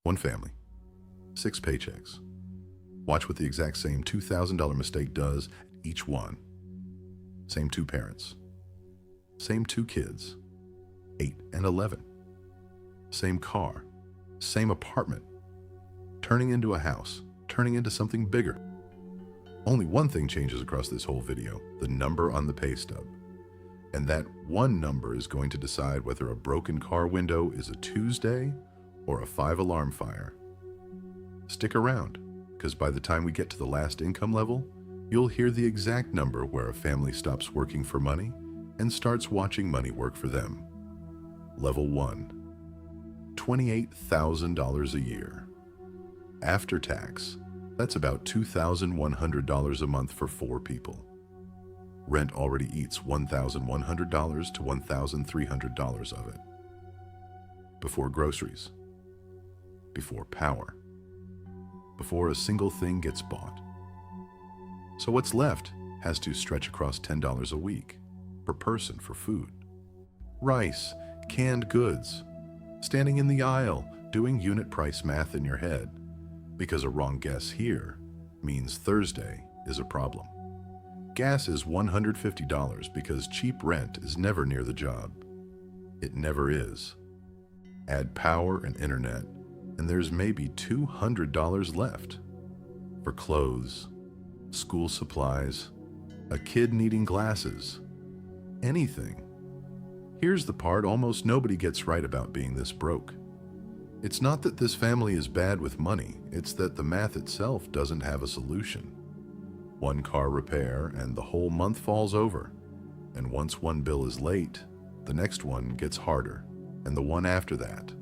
One family, 6 paychecks. Watch what the exact same $2,000 mistake does each one. Same 2 parents. Same 2 kids, 8 and 11. Same car, same apartment. Turning into a house, turning into something bigger. Only one thing changes across this whole video, the number on the pay stub. And that one number is going to decide whether a broken car window is a Tuesday or a 5-alarm fire. Stick around, because by the time we get to the last income level, you'll hear the exact number where a family stops working for money and starts watching money work for them. Level 1, $28,000 a year. After tax, that's about $2,100 a month for 4 people. Rent already eats $1,100 to $1,300 of it. Before groceries. Before power. Before a single thing gets bought. So what's left has to stretch across $10 a week per person for food. Rice, canned goods, standing in the aisle, doing unit price math in your head, because a wrong guess here means Thursday is a problem. Gas is $150 because cheap rent is never near the job. It never is. Add power and internet, and there's maybe $200 left for clothes, school supplies, a kid needing glasses, anything. Here's the part almost nobody gets right about being this broke. It's not that this family is bad with money, it's that the math itself doesn't have a solution. One car repair and the whole month falls over. And once one bill is late, the next one gets harder, and the one after that.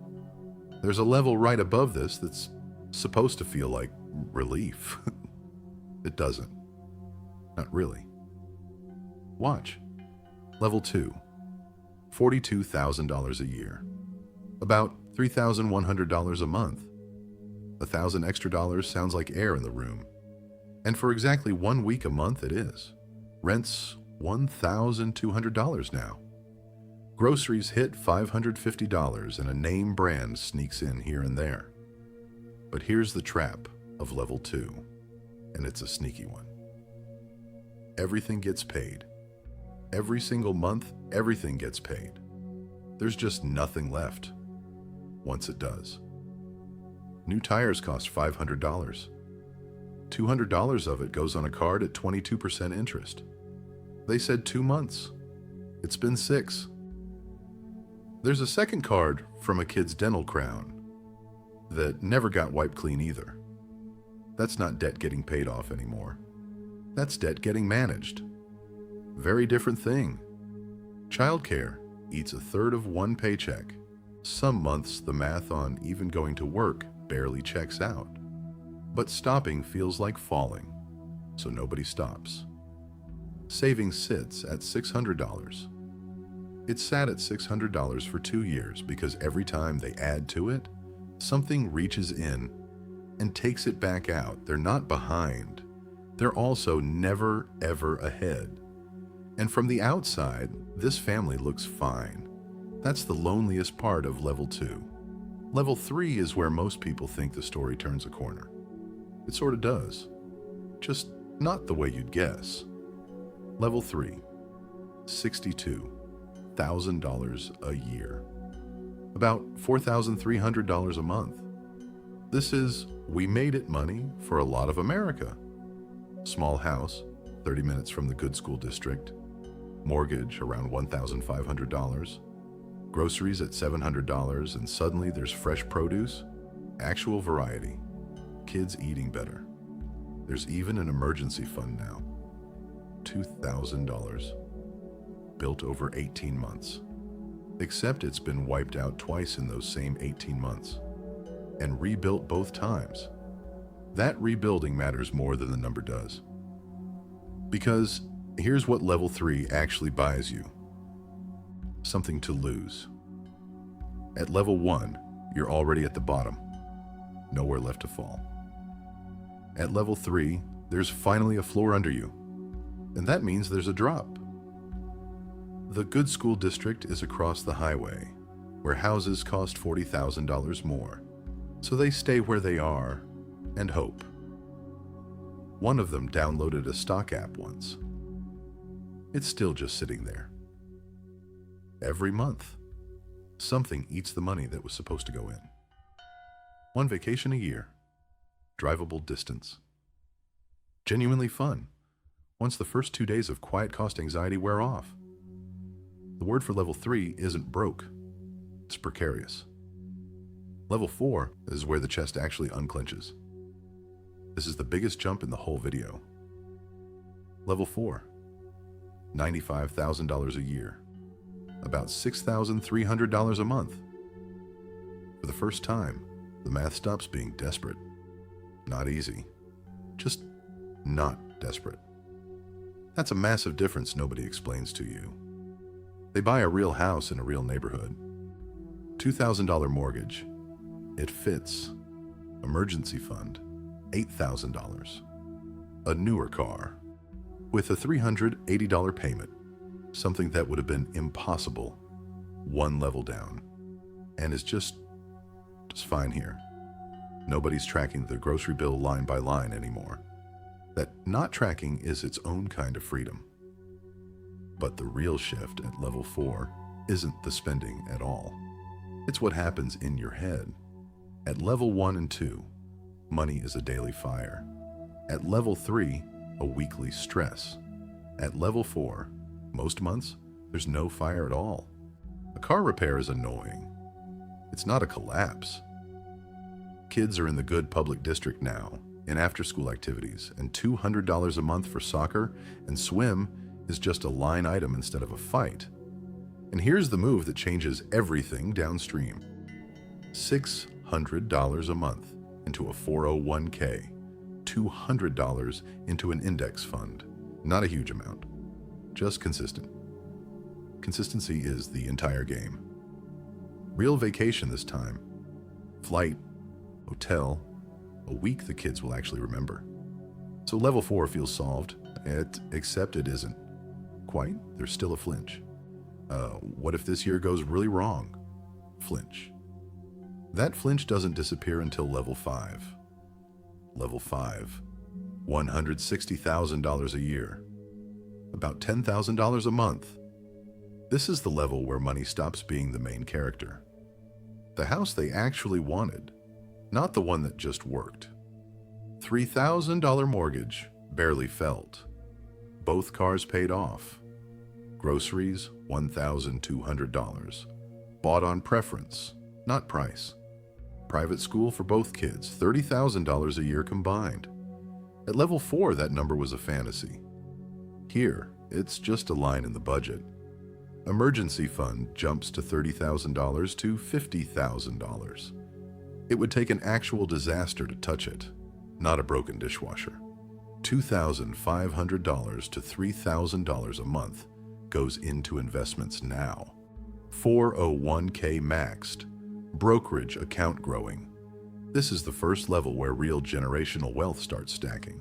There's a level right above this that's supposed to feel like relief. It doesn't. Not really. Watch. Level 2. $42,000 a year. About $3,100 a month. $1,000 extra dollars sounds like air in the room. And for exactly 1 week a month it is. Rent's $1,200 now. Groceries hit $550 and a name brand sneaks in here and there. But here's the trap of level 2, and it's a sneaky one. Everything gets paid. Every single month, everything gets paid. There's just nothing left once it does. New tires cost $500. $200 of it goes on a card at 22% interest. They said 2 months. It's been 6. There's a second card from a kid's dental crown that never got wiped clean either. That's not debt getting paid off anymore. That's debt getting managed. Very different thing. Childcare eats a third of one paycheck. Some months the math on even going to work barely checks out. But stopping feels like falling, so nobody stops. Savings sits at $600. It sat at $600 for 2 years because every time they add to it, something reaches in and takes it back out. They're not behind. They're also never, ever ahead. And from the outside, this family looks fine. That's the loneliest part of level 2. Level 3 is where most people think the story turns a corner. It sort of does. Just not the way you'd guess. Level 3, $62,000 a year. About $4,300 a month. This is we made it money for a lot of America. Small house, 30 minutes from the good school district. Mortgage around $1,500. Groceries at $700, and suddenly there's fresh produce, actual variety, kids eating better. There's even an emergency fund now. $2,000. Built over 18 months. Except it's been wiped out twice in those same 18 months. And rebuilt both times. That rebuilding matters more than the number does. Because here's what level 3 actually buys you. Something to lose. At level 1, you're already at the bottom. Nowhere left to fall. At level 3, there's finally a floor under you. And that means there's a drop. The good school district is across the highway, where houses cost $40,000 more. So they stay where they are and hope. One of them downloaded a stock app once. It's still just sitting there. Every month, something eats the money that was supposed to go in. One vacation a year, drivable distance. Genuinely fun, once the first 2 days of quiet cost anxiety wear off. The word for level 3 isn't broke, it's precarious. Level 4 is where the chest actually unclenches. This is the biggest jump in the whole video. Level 4, $95,000 a year, about $6,300 a month. For the first time, the math stops being desperate. Not easy, just not desperate. That's a massive difference nobody explains to you. They buy a real house in a real neighborhood. $2,000 mortgage. It fits. Emergency fund, $8,000. A newer car with a $380 payment, something that would have been impossible one level down, and is just fine here. Nobody's tracking the grocery bill line by line anymore. That not tracking is its own kind of freedom. But the real shift at level 4 isn't the spending at all. It's what happens in your head. At level 1 and 2, money is a daily fire. At level 3, a weekly stress. At level 4, most months, there's no fire at all. A car repair is annoying. It's not a collapse. Kids are in the good public district now, in after-school activities, and $200 a month for soccer and swim is just a line item instead of a fight. And here's the move that changes everything downstream. $600 a month into a 401k, $200 into an index fund. Not a huge amount, just consistent. Consistency is the entire game. Real vacation this time. Flight, hotel, a week the kids will actually remember. So level 4 feels solved, except it isn't. Quite, there's still a flinch. What if this year goes really wrong? Flinch. That flinch doesn't disappear until level 5. Level 5, $160,000 a year, about $10,000 a month. This is the level where money stops being the main character. The house they actually wanted, not the one that just worked. $3,000 mortgage, barely felt. Both cars paid off. Groceries, $1,200. Bought on preference, not price. Private school for both kids, $30,000 a year combined. At level 4, that number was a fantasy. Here, it's just a line in the budget. Emergency fund jumps to $30,000 to $50,000. It would take an actual disaster to touch it, not a broken dishwasher. $2,500 to $3,000 a month goes into investments now. 401k maxed. Brokerage account growing. This is the first level where real generational wealth starts stacking.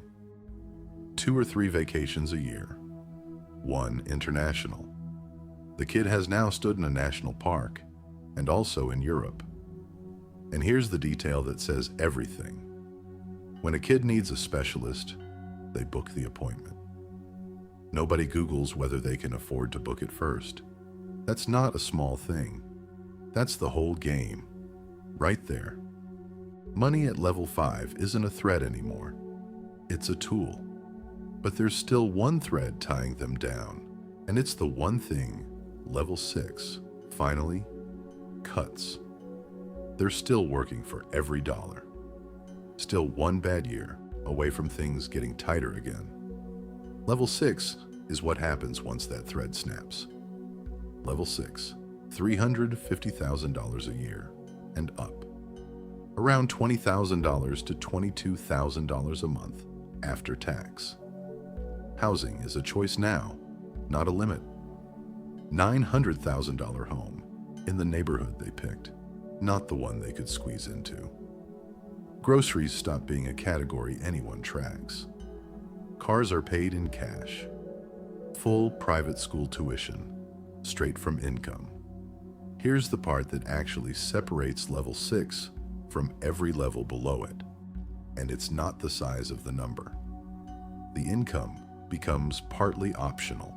2 or 3 vacations a year. 1 international. The kid has now stood in a national park, and also in Europe. And here's the detail that says everything. When a kid needs a specialist, they book the appointment. Nobody Googles whether they can afford to book it first. That's not a small thing. That's the whole game, right there. Money at level 5 isn't a threat anymore. It's a tool. But there's still one thread tying them down, and it's the one thing level 6, finally, cuts. They're still working for every dollar. Still one bad year away from things getting tighter again. Level 6 is what happens once that thread snaps. Level 6, $350,000 a year and up. Around $20,000 to $22,000 a month after tax. Housing is a choice now, not a limit. $900,000 home in the neighborhood they picked, not the one they could squeeze into. Groceries stop being a category anyone tracks. Cars are paid in cash. Full private school tuition, straight from income. Here's the part that actually separates level 6 from every level below it. And it's not the size of the number. The income becomes partly optional,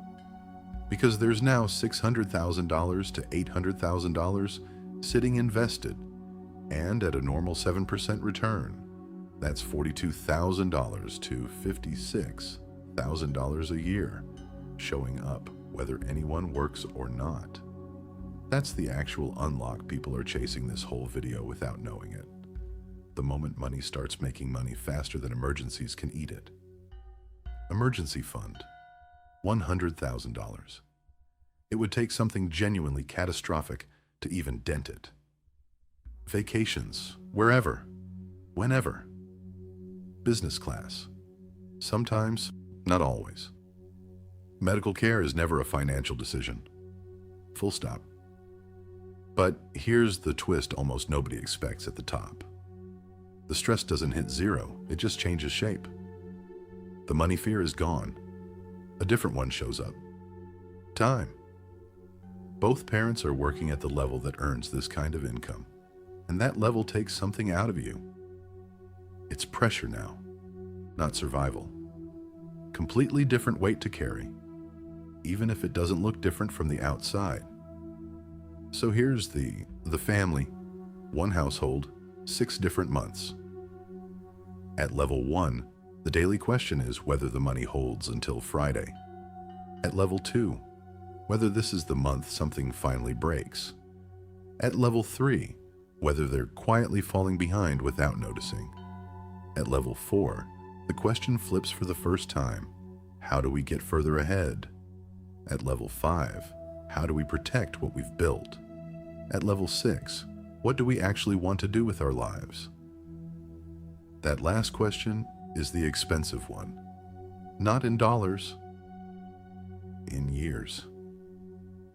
because there's now $600,000 to $800,000 sitting invested, and at a normal 7% return, that's $42,000 to $56,000 a year, showing up whether anyone works or not. That's the actual unlock people are chasing this whole video without knowing it. The moment money starts making money faster than emergencies can eat it. Emergency fund, $100,000. It would take something genuinely catastrophic to even dent it. Vacations, wherever, whenever. Business class, sometimes, not always. Medical care is never a financial decision. Full stop. But here's the twist almost nobody expects at the top. The stress doesn't hit zero, it just changes shape. The money fear is gone. A different one shows up. Time. Both parents are working at the level that earns this kind of income, and that level takes something out of you. It's pressure now, not survival. Completely different weight to carry, even if it doesn't look different from the outside. So here's the family, one household, 6 different months. At level 1, the daily question is whether the money holds until Friday. At level 2, whether this is the month something finally breaks. At level 3, whether they're quietly falling behind without noticing. At level 4, the question flips for the first time. How do we get further ahead? At level 5, how do we protect what we've built? At level 6, what do we actually want to do with our lives? That last question is the expensive one. Not in dollars, in years.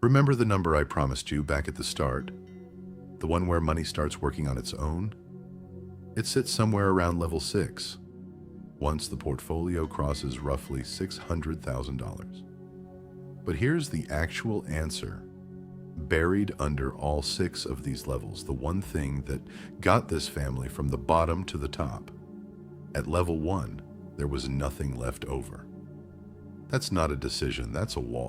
Remember the number I promised you back at the start? The one where money starts working on its own? It sits somewhere around level 6, once the portfolio crosses roughly $600,000. But here's the actual answer. Buried under all 6 of these levels, the one thing that got this family from the bottom to the top. At level 1, there was nothing left over. That's not a decision, that's a wall.